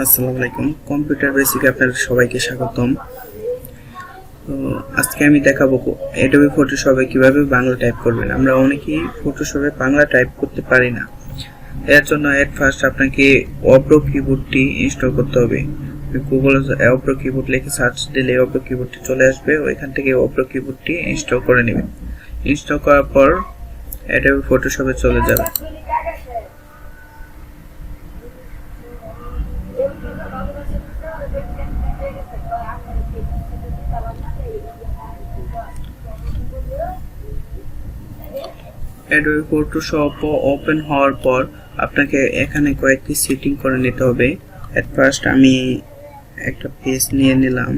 আসসালামু আলাইকুম। কম্পিউটার বেসিকে আপনাদের সবাইকে স্বাগতম। তো আজকে আমি দেখাবো অ্যাডোবি ফটোশপে কিভাবে বাংলা টাইপ করবেন। আমরা অনেকেই ফটোশপে বাংলা টাইপ করতে পারি না। এর জন্য এট ফার্স্ট আপনাকে অব্রো কিবোর্ডটি ইনস্টল করতে হবে। গুগল অব্রো কিবোর্ড লিখে সার্চ দিলে অব্রো কিবোর্ডটি চলে আসবে। ওইখান থেকে অব্রো কিবোর্ডটি ইনস্টল করে নেবেন। ইনস্টল করার পর অ্যাডোবি ফটোশপে চলে যাবেন। অ্যাডোবি ফটোশপ ওপেন হওয়ার পর আপনাকে এখানে কয়েকটি সেটিং করে নিতে হবে। এট ফার্স্ট আমি একটা পেজ নিয়ে নিলাম।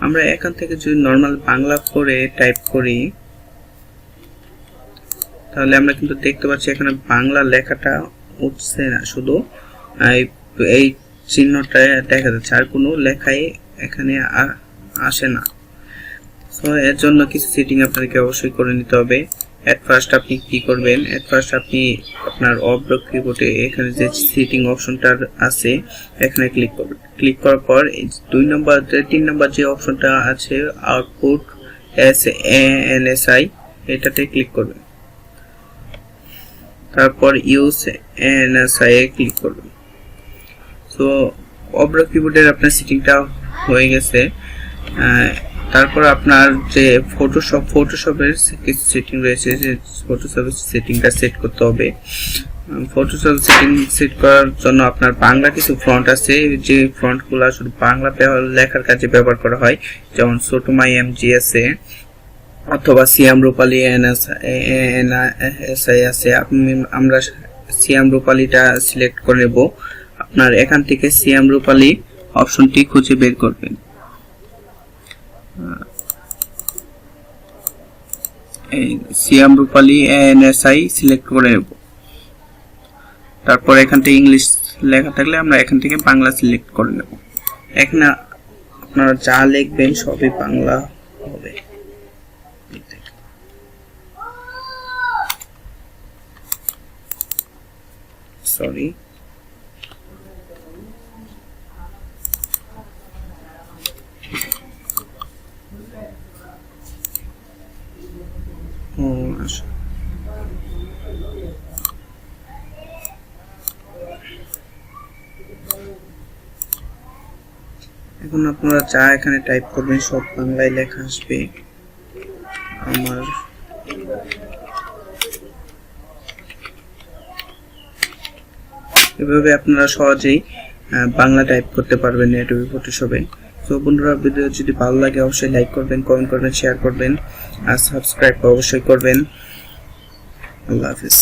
আমরা এখান থেকে যদি নর্মাল বাংলা করে টাইপ করি তাহলে আমরা কিন্তু দেখতে পাচ্ছি এখানে বাংলা লেখাটা উঠছে না, শুধু এই চিহ্নটা দেখা যাচ্ছে, আর কোনো লেখাই এখানে আসে না। সো এর জন্য কিছু সেটিং আপনাদেরকে অবশ্যই করে নিতে হবে। এট ফার্স্ট আপনি কি করবেন, এট ফার্স্ট আপনি আপনার অব্রো কিবোর্ডে এখানে যে সেটিং অপশনটা আছে এখানে ক্লিক করবেন। ক্লিক করার পর 3 নম্বর যে অপশনটা আছে আউটপুট SANSI, এটাতে ক্লিক করবেন। তারপর ইউজ ANSI এ ক্লিক করবেন। সো অব্রো কিবোর্ডের আপনার সেটিংটা হয়ে গেছে। তারপর আপনার যে ফটোশপের কিছু সেটিং রয়েছে, যে ফটোশপের সেটিংটা সেট করতে হবে। ফটোশপ সেটিং সেট করার জন্য আপনার বাংলা কিছু ফন্ট আছে, যে ফন্টগুলো শুধু বাংলা লেখার কাজে ব্যবহার করা হয়, যেমন ছোটমাই MG আছে অথবা সিয়াম রূপালী NSI আছে। আমরা সিয়াম রূপালীটা সিলেক্ট করে নেব। আপনার এখান থেকে সিয়াম রূপালী অপশনটি খুঁজে বের করবেন। সিয়াম রূপালী NSI সিলেক্ট করে নেব। তারপর এখান থেকে ইংলিশ লেখা থাকলে আমরা এখান থেকে বাংলা সিলেক্ট করে নেব। এখানে আপনারা যা লিখবেন সবই বাংলা হবে। সরি, এখন আপনারা যা এখানে টাইপ করবেন সব বাংলায় লেখা আসবে। আমার এভাবে আপনারা সহজেই বাংলা টাইপ করতে পারবেন অ্যাডোবি ফটোশপে। তো বন্ধুরা, ভিডিও যদি ভালো লাগে অবশ্যই লাইক করবেন, কমেন্ট করবেন, শেয়ার করবেন আর সাবস্ক্রাইব অবশ্যই করবেন। আল্লাহ হাফেজ।